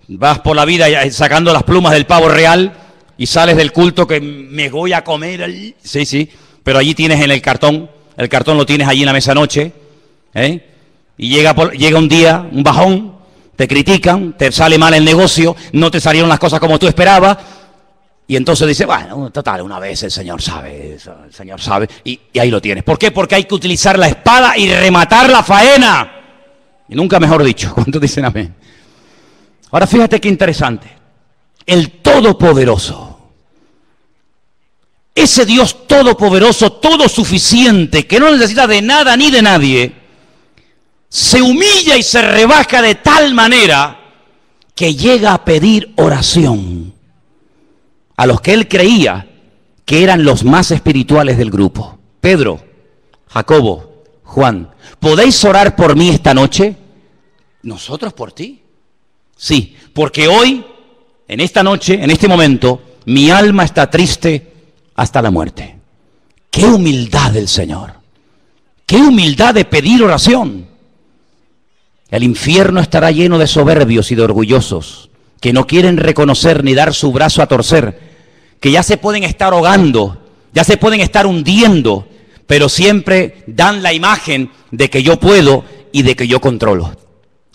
vas por la vida sacando las plumas del pavo real y sales del culto que me voy a comer. Sí, sí, pero allí tienes en el cartón lo tienes allí en la mesa noche, y llega un día, un bajón, te critican, te sale mal el negocio, no te salieron las cosas como tú esperabas, y entonces dices, bueno, total, una vez el Señor sabe, y ahí lo tienes. ¿Por qué? Porque hay que utilizar la espada y rematar la faena. Y nunca mejor dicho. ¿Cuántos dicen amén? Ahora fíjate qué interesante. El Todopoderoso, ese Dios todopoderoso, todo suficiente, que no necesita de nada ni de nadie, se humilla y se rebaja de tal manera que llega a pedir oración a los que él creía que eran los más espirituales del grupo. Pedro, Jacobo, Juan, ¿podéis orar por mí esta noche? ¿Nosotros por ti? Sí, porque hoy, en esta noche, en este momento, mi alma está triste hasta la muerte. ¡Qué humildad del Señor! ¡Qué humildad de pedir oración! El infierno estará lleno de soberbios y de orgullosos, que no quieren reconocer ni dar su brazo a torcer, que ya se pueden estar ahogando, ya se pueden estar hundiendo, pero siempre dan la imagen de que yo puedo y de que yo controlo.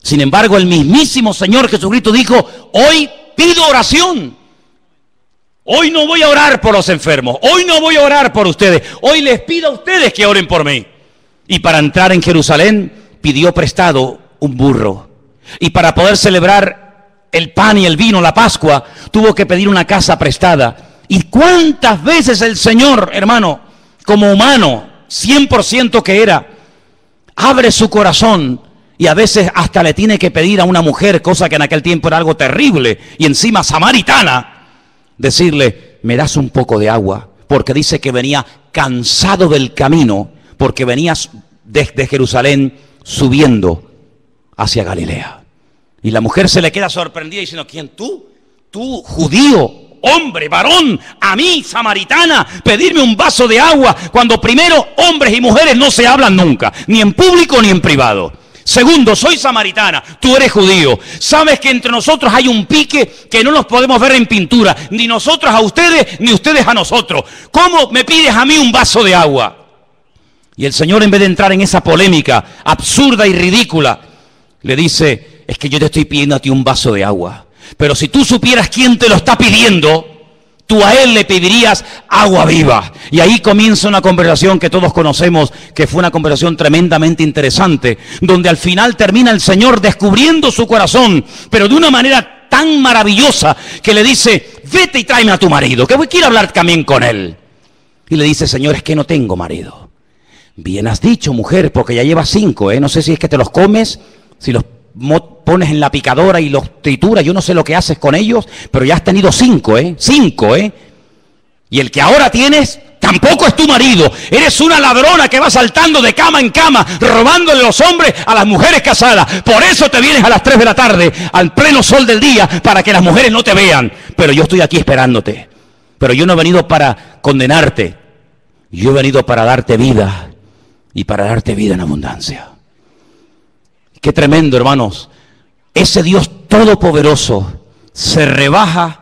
Sin embargo, el mismísimo Señor Jesucristo dijo, hoy pido oración. Hoy no voy a orar por los enfermos, hoy no voy a orar por ustedes, hoy les pido a ustedes que oren por mí. Y para entrar en Jerusalén pidió prestado un burro. Y para poder celebrar el pan y el vino, la Pascua, tuvo que pedir una casa prestada. ¿Y cuántas veces el Señor, hermano, como humano, 100% que era, abre su corazón y a veces hasta le tiene que pedir a una mujer, cosa que en aquel tiempo era algo terrible, y encima samaritana, decirle, me das un poco de agua, porque dice que venía cansado del camino, porque venías desde Jerusalén subiendo hacia Galilea. Y la mujer se le queda sorprendida diciendo, ¿quién tú? Tú, judío, hombre, varón, a mí, samaritana, pedirme un vaso de agua, cuando primero hombres y mujeres no se hablan nunca, ni en público ni en privado. Segundo, soy samaritana, tú eres judío. Sabes que entre nosotros hay un pique que no nos podemos ver en pintura, ni nosotros a ustedes, ni ustedes a nosotros. ¿Cómo me pides a mí un vaso de agua? Y el Señor, en vez de entrar en esa polémica absurda y ridícula, le dice, es que yo te estoy pidiendo a ti un vaso de agua, pero si tú supieras quién te lo está pidiendo, tú a él le pedirías agua viva. Y ahí comienza una conversación que todos conocemos, que fue una conversación tremendamente interesante, donde al final termina el Señor descubriendo su corazón, pero de una manera tan maravillosa, que le dice, vete y tráeme a tu marido, que quiero hablar también con él. Y le dice, Señor, es que no tengo marido. Bien has dicho, mujer, porque ya llevas 5, no sé si es que te los comes, si los pones en la picadora y los trituras. Yo no sé lo que haces con ellos, pero ya has tenido 5, 5, Y el que ahora tienes tampoco es tu marido. Eres una ladrona que va saltando de cama en cama, robándole los hombres a las mujeres casadas. Por eso te vienes a las 3 de la tarde, al pleno sol del día, para que las mujeres no te vean. Pero yo estoy aquí esperándote. Pero yo no he venido para condenarte. Yo he venido para darte vida, y para darte vida en abundancia. Qué tremendo, hermanos. Ese Dios todopoderoso se rebaja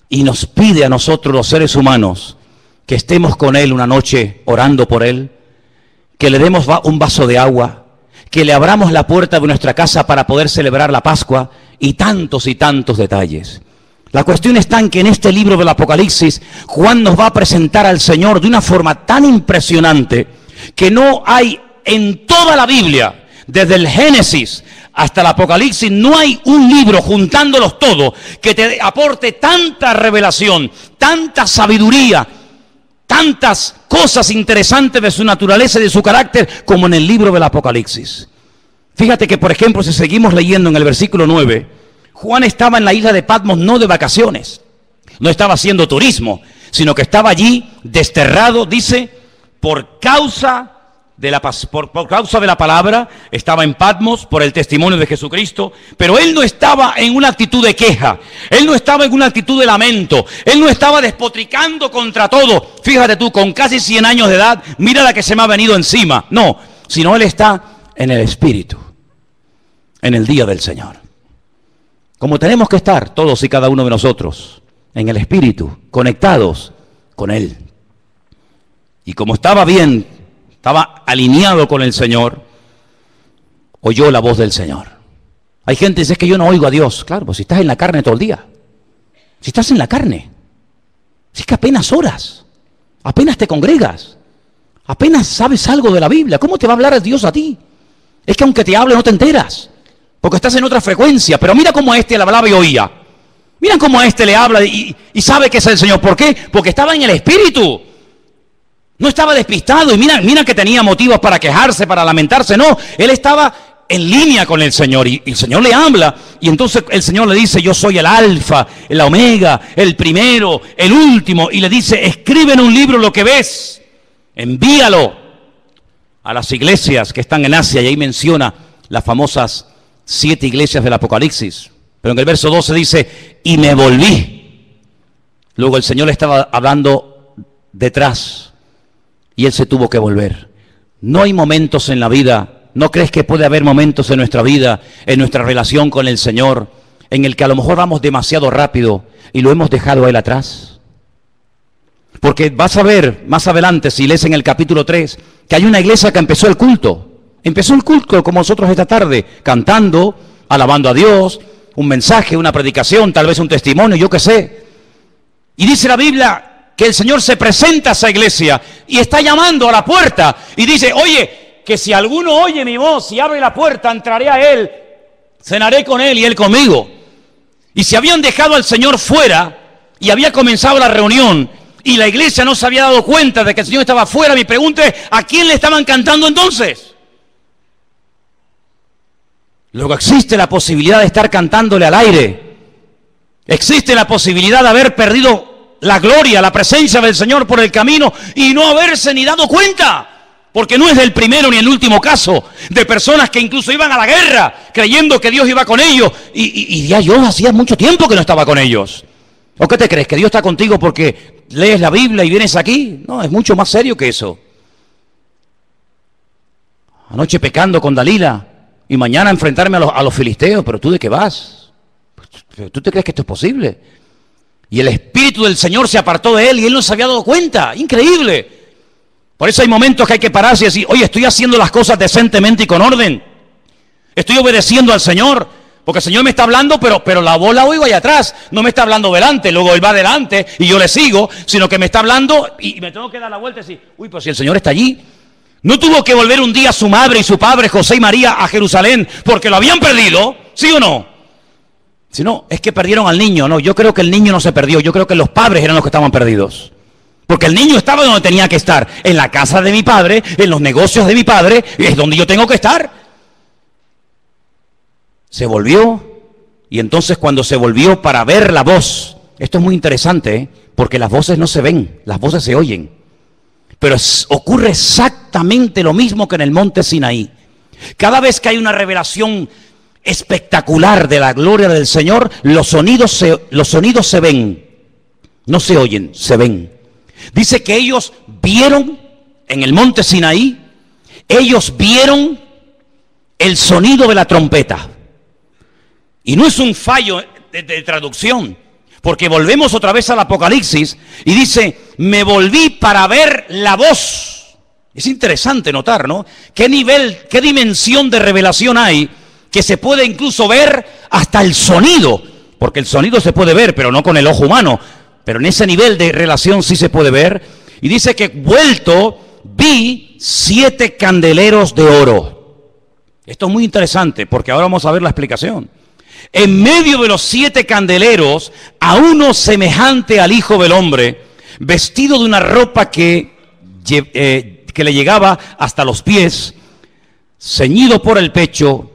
y nos pide a nosotros, los seres humanos, que estemos con Él una noche orando por Él, que le demos un vaso de agua, que le abramos la puerta de nuestra casa para poder celebrar la Pascua, y tantos detalles. La cuestión está en que en este libro del Apocalipsis, Juan nos va a presentar al Señor de una forma tan impresionante que no hay en toda la Biblia, desde el Génesis hasta el Apocalipsis, no hay un libro, juntándolos todos, que te aporte tanta revelación, tanta sabiduría, tantas cosas interesantes de su naturaleza y de su carácter como en el libro del Apocalipsis. Fíjate que, por ejemplo, si seguimos leyendo en el versículo 9, Juan estaba en la isla de Patmos no de vacaciones, no estaba haciendo turismo, sino que estaba allí desterrado, dice, por causa de la palabra. Estaba en Patmos por el testimonio de Jesucristo, pero él no estaba en una actitud de queja, él no estaba en una actitud de lamento, él no estaba despotricando contra todo. Fíjate tú, con casi 100 años de edad, mira la que se me ha venido encima. No, sino él está en el Espíritu, en el día del Señor. Como tenemos que estar todos y cada uno de nosotros, en el Espíritu, conectados con Él. Y como estaba bien, estaba alineado con el Señor, oyó la voz del Señor. Hay gente que dice, es que yo no oigo a Dios. Claro, pues si estás en la carne todo el día. Si estás en la carne. Si es que apenas oras, apenas te congregas, apenas sabes algo de la Biblia. ¿Cómo te va a hablar Dios a ti? Es que aunque te hable no te enteras, porque estás en otra frecuencia. Pero mira cómo a este le hablaba y oía. Mira cómo a este le habla y sabe que es el Señor. ¿Por qué? Porque estaba en el Espíritu. No estaba despistado, y mira que tenía motivos para quejarse, para lamentarse. No, él estaba en línea con el Señor, y el Señor le habla, y entonces el Señor le dice, yo soy el alfa, el omega, el primero, el último, y le dice, escribe en un libro lo que ves, envíalo a las iglesias que están en Asia, y ahí menciona las famosas 7 iglesias del Apocalipsis. Pero en el verso 12 dice, y me volví. Luego el Señor le estaba hablando detrás, y él se tuvo que volver. No hay momentos en la vida, ¿no crees que puede haber momentos en nuestra vida, en nuestra relación con el Señor, en el que a lo mejor vamos demasiado rápido y lo hemos dejado a Él atrás? Porque vas a ver más adelante, si lees en el capítulo 3, que hay una iglesia que empezó el culto. Empezó el culto como nosotros esta tarde, cantando, alabando a Dios, un mensaje, una predicación, tal vez un testimonio, yo qué sé. Y dice la Biblia que el Señor se presenta a esa iglesia y está llamando a la puerta y dice, oye, que si alguno oye mi voz y abre la puerta, entraré a él, cenaré con él y él conmigo. Y si habían dejado al Señor fuera y había comenzado la reunión y la iglesia no se había dado cuenta de que el Señor estaba fuera, mi pregunta es, ¿a quién le estaban cantando entonces? Luego existe la posibilidad de estar cantándole al aire. Existe la posibilidad de haber perdido la gloria, la presencia del Señor por el camino y no haberse ni dado cuenta, porque no es el primero ni el último caso de personas que incluso iban a la guerra creyendo que Dios iba con ellos y ya yo hacía mucho tiempo que no estaba con ellos. ¿O qué te crees? ¿Que Dios está contigo porque lees la Biblia y vienes aquí? No, es mucho más serio que eso. Anoche pecando con Dalila y mañana enfrentarme a los filisteos. ¿Pero tú de qué vas? ¿Tú te crees que esto es posible? Y el Espíritu del Señor se apartó de él y él no se había dado cuenta. Increíble. Por eso hay momentos que hay que pararse y decir, oye, estoy haciendo las cosas decentemente y con orden. Estoy obedeciendo al Señor, porque el Señor me está hablando, pero la voz la oigo allá atrás. No me está hablando delante, luego Él va adelante y yo le sigo, sino que me está hablando y me tengo que dar la vuelta y decir, uy, pues si el Señor está allí. No tuvo que volver un día su madre y su padre, José y María, a Jerusalén, porque lo habían perdido, ¿sí o no? Si no, es que perdieron al niño. No, yo creo que el niño no se perdió. Yo creo que los padres eran los que estaban perdidos. Porque el niño estaba donde tenía que estar. En la casa de mi padre, en los negocios de mi padre, es donde yo tengo que estar. Se volvió, y entonces cuando se volvió para ver la voz, esto es muy interesante, porque las voces no se ven, las voces se oyen. Pero ocurre exactamente lo mismo que en el monte Sinaí. Cada vez que hay una revelación espectacular de la gloria del Señor, los sonidos se ven, no se oyen, se ven. Dice que ellos vieron en el monte Sinaí, ellos vieron el sonido de la trompeta. Y no es un fallo de traducción, porque volvemos otra vez al Apocalipsis y dice, me volví para ver la voz. Es interesante notar, ¿no? Qué nivel, qué dimensión de revelación hay, que se puede incluso ver hasta el sonido, porque el sonido se puede ver, pero no con el ojo humano, pero en ese nivel de relación sí se puede ver. Y dice que vuelto vi 7 candeleros de oro. Esto es muy interesante, porque ahora vamos a ver la explicación. En medio de los 7 candeleros, a uno semejante al Hijo del Hombre, vestido de una ropa que le llegaba hasta los pies, ceñido por el pecho,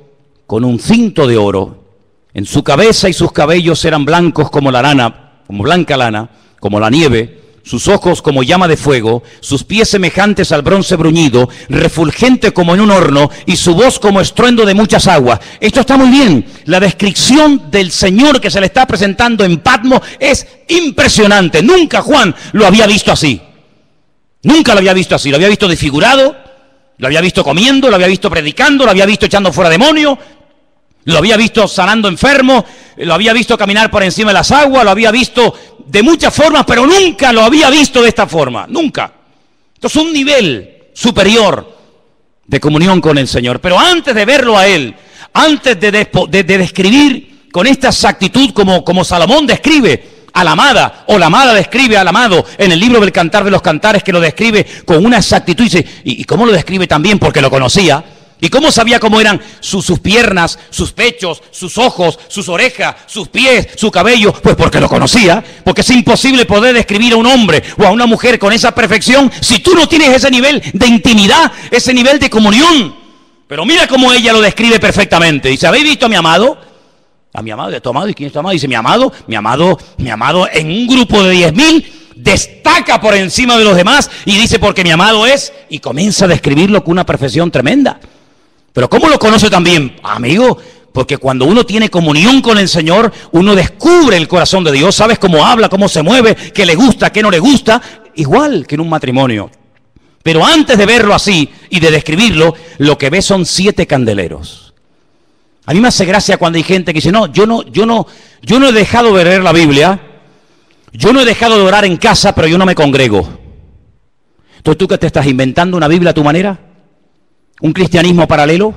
con un cinto de oro. En su cabeza y sus cabellos eran blancos como la lana, como blanca lana, como la nieve. Sus ojos como llama de fuego, sus pies semejantes al bronce bruñido, refulgente como en un horno, y su voz como estruendo de muchas aguas. Esto está muy bien. La descripción del Señor que se le está presentando en Patmos es impresionante. Nunca Juan lo había visto así. Nunca lo había visto así. Lo había visto desfigurado, lo había visto comiendo, lo había visto predicando, lo había visto echando fuera demonios, lo había visto sanando enfermos, lo había visto caminar por encima de las aguas, lo había visto de muchas formas, pero nunca lo había visto de esta forma, nunca. Entonces un nivel superior de comunión con el Señor. Pero antes de verlo a Él, antes de describir con esta exactitud como Salomón describe a la amada, o la amada describe al amado en el libro del Cantar de los Cantares, que lo describe con una exactitud, y cómo lo describe también porque lo conocía. ¿Y cómo sabía cómo eran sus piernas, sus pechos, sus ojos, sus orejas, sus pies, su cabello? Pues porque lo conocía, porque es imposible poder describir a un hombre o a una mujer con esa perfección si tú no tienes ese nivel de intimidad, ese nivel de comunión. Pero mira cómo ella lo describe perfectamente. Dice, ¿habéis visto a mi amado? A mi amado, ¿de tu amado? ¿Y quién es tu amado? Dice, mi amado en un grupo de 10,000 destaca por encima de los demás y dice, porque mi amado es, y comienza a describirlo con una perfección tremenda. Pero ¿cómo lo conoce también, amigo? Porque cuando uno tiene comunión con el Señor, uno descubre el corazón de Dios, sabes cómo habla, cómo se mueve, qué le gusta, qué no le gusta, igual que en un matrimonio. Pero antes de verlo así y de describirlo, lo que ve son 7 candeleros. A mí me hace gracia cuando hay gente que dice, no, yo no he dejado de leer la Biblia, yo no he dejado de orar en casa, pero yo no me congrego. Entonces, ¿tú qué te estás inventando una Biblia a tu manera? ¿Un cristianismo paralelo?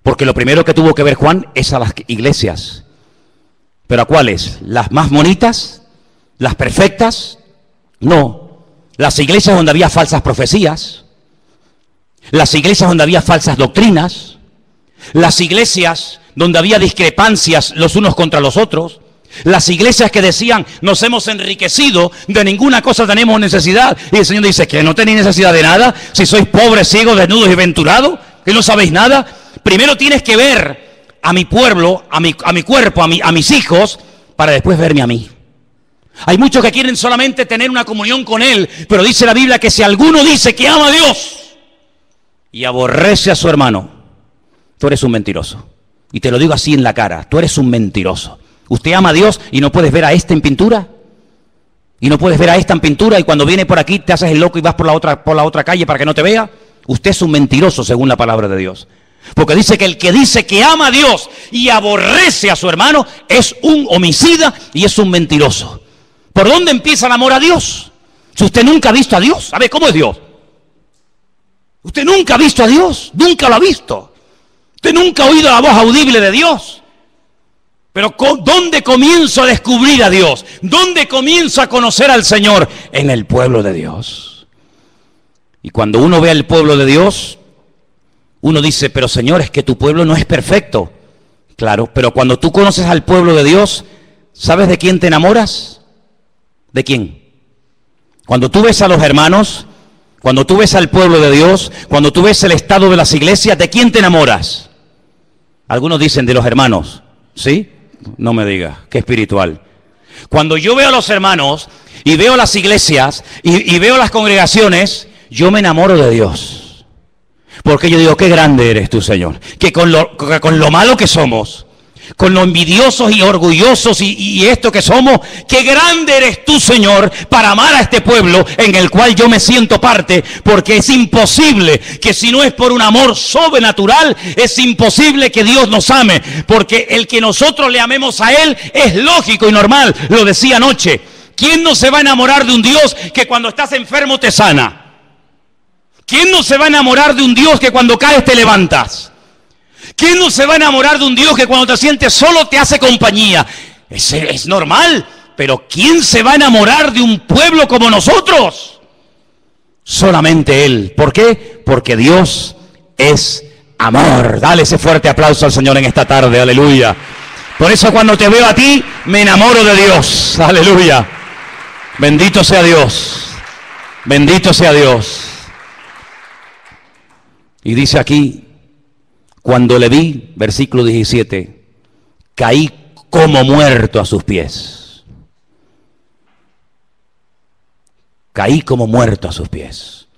Porque lo primero que tuvo que ver Juan es a las iglesias. ¿Pero a cuáles? ¿Las más bonitas? ¿Las perfectas? No. Las iglesias donde había falsas profecías. Las iglesias donde había falsas doctrinas. Las iglesias donde había discrepancias los unos contra los otros. Las iglesias que decían, nos hemos enriquecido, de ninguna cosa tenemos necesidad. Y el Señor dice, ¿que no tenéis necesidad de nada? Si sois pobres, ciegos, desnudos y venturados, que no sabéis nada. Primero tienes que ver a mi pueblo, a mi cuerpo, a mis hijos, para después verme a mí. Hay muchos que quieren solamente tener una comunión con Él, pero dice la Biblia que si alguno dice que ama a Dios y aborrece a su hermano, tú eres un mentiroso. Y te lo digo así en la cara, tú eres un mentiroso. ¿Usted ama a Dios y no puedes ver a este en pintura? ¿Y no puedes ver a esta en pintura y cuando viene por aquí te haces el loco y vas por la otra calle para que no te vea? Usted es un mentiroso según la palabra de Dios. Porque dice que el que dice que ama a Dios y aborrece a su hermano es un homicida y es un mentiroso. ¿Por dónde empieza el amor a Dios? Si usted nunca ha visto a Dios, ¿sabe cómo es Dios? Usted nunca ha visto a Dios, nunca lo ha visto. Usted nunca ha oído la voz audible de Dios. Pero ¿dónde comienzo a descubrir a Dios? ¿Dónde comienzo a conocer al Señor? En el pueblo de Dios. Y cuando uno ve al pueblo de Dios, uno dice, pero Señor, es que tu pueblo no es perfecto. Claro, pero cuando tú conoces al pueblo de Dios, ¿sabes de quién te enamoras? ¿De quién? Cuando tú ves a los hermanos, cuando tú ves al pueblo de Dios, cuando tú ves el estado de las iglesias, ¿de quién te enamoras? Algunos dicen de los hermanos, ¿sí? No me digas, qué espiritual. Cuando yo veo a los hermanos y veo las iglesias y veo las congregaciones, yo me enamoro de Dios. Porque yo digo, qué grande eres tú, Señor. Que con lo malo que somos, con lo envidiosos y orgullosos y esto que somos, qué grande eres tú, Señor, para amar a este pueblo en el cual yo me siento parte, porque es imposible que si no es por un amor sobrenatural, es imposible que Dios nos ame, porque el que nosotros le amemos a Él es lógico y normal. Lo decía anoche, ¿quién no se va a enamorar de un Dios que cuando estás enfermo te sana? ¿Quién no se va a enamorar de un Dios que cuando caes te levantas? ¿Quién no se va a enamorar de un Dios que cuando te sientes solo te hace compañía? Es normal, pero ¿quién se va a enamorar de un pueblo como nosotros? Solamente Él. ¿Por qué? Porque Dios es amor. Dale ese fuerte aplauso al Señor en esta tarde, aleluya. Por eso cuando te veo a ti, me enamoro de Dios, aleluya. Bendito sea Dios, bendito sea Dios. Y dice aquí, cuando le vi, versículo 17, caí como muerto a sus pies. Caí como muerto a sus pies.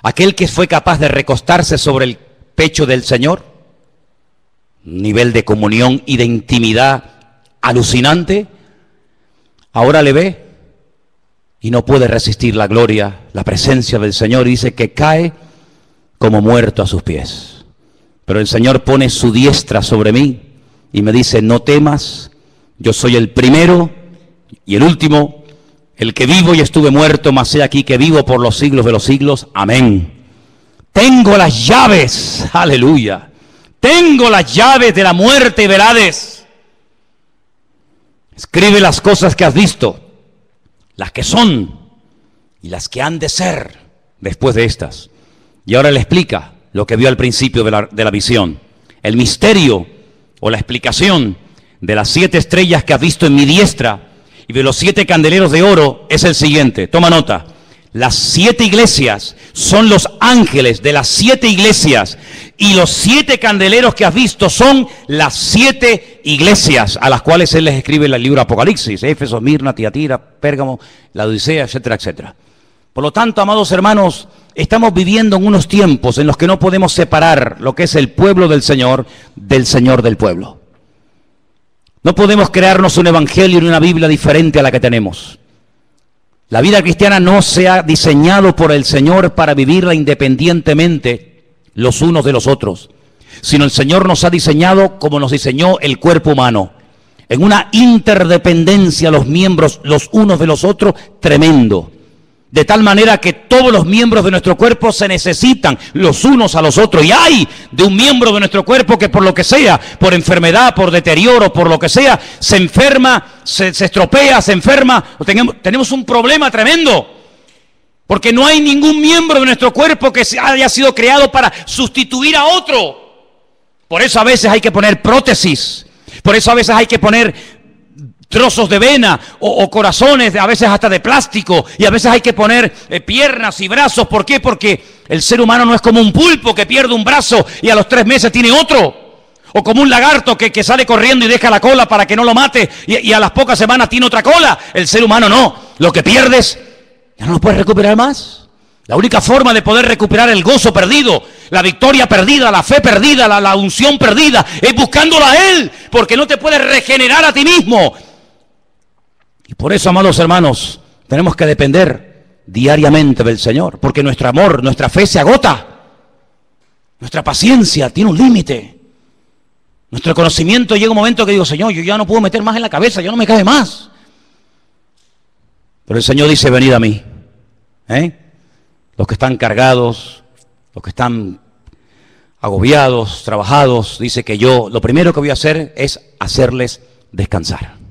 Aquel que fue capaz de recostarse sobre el pecho del Señor, nivel de comunión y de intimidad alucinante, ahora le ve y no puede resistir la gloria, la presencia del Señor, y dice que cae como muerto a sus pies. Pero el Señor pone su diestra sobre mí y me dice, no temas, yo soy el primero y el último, el que vivo y estuve muerto, mas he aquí que vivo por los siglos de los siglos. Amén. Tengo las llaves, aleluya. Tengo las llaves de la muerte y del Hades. Escribe las cosas que has visto, las que son y las que han de ser después de estas. Y ahora le explica lo que vio al principio de la visión. El misterio o la explicación de las 7 estrellas que has visto en mi diestra y de los 7 candeleros de oro es el siguiente. Toma nota. Las 7 iglesias son los ángeles de las 7 iglesias y los 7 candeleros que has visto son las 7 iglesias a las cuales él les escribe el libro Apocalipsis. Éfeso, Mirna, Tiatira, Pérgamo, la Odisea, etcétera, etcétera. Por lo tanto, amados hermanos, estamos viviendo en unos tiempos en los que no podemos separar lo que es el pueblo del Señor del pueblo. No podemos crearnos un evangelio y una Biblia diferente a la que tenemos. La vida cristiana no se ha diseñado por el Señor para vivirla independientemente los unos de los otros, sino el Señor nos ha diseñado como nos diseñó el cuerpo humano, en una interdependencia los miembros los unos de los otros tremendo. De tal manera que todos los miembros de nuestro cuerpo se necesitan los unos a los otros. Y hay de un miembro de nuestro cuerpo que por lo que sea, por enfermedad, por deterioro, por lo que sea, se enferma, se estropea, se enferma. Tenemos un problema tremendo. Porque no hay ningún miembro de nuestro cuerpo que haya sido creado para sustituir a otro. Por eso a veces hay que poner prótesis. Por eso a veces hay que poner trozos de vena o corazones, a veces hasta de plástico, y a veces hay que poner piernas y brazos. ¿Por qué? Porque el ser humano no es como un pulpo que pierde un brazo y a los 3 meses tiene otro, o como un lagarto que sale corriendo y deja la cola para que no lo mate y a las pocas semanas tiene otra cola. El ser humano no, lo que pierdes ya no lo puedes recuperar más. La única forma de poder recuperar el gozo perdido, la victoria perdida, la fe perdida, la unción perdida, es buscándola a Él, porque no te puedes regenerar a ti mismo. Y por eso, amados hermanos, tenemos que depender diariamente del Señor, porque nuestro amor, nuestra fe se agota, nuestra paciencia tiene un límite, nuestro conocimiento llega un momento que digo, Señor, yo ya no puedo meter más en la cabeza, ya no me cabe más. Pero el Señor dice, venid a mí, los que están cargados, los que están agobiados, trabajados, dice que yo, lo primero que voy a hacer es hacerles descansar.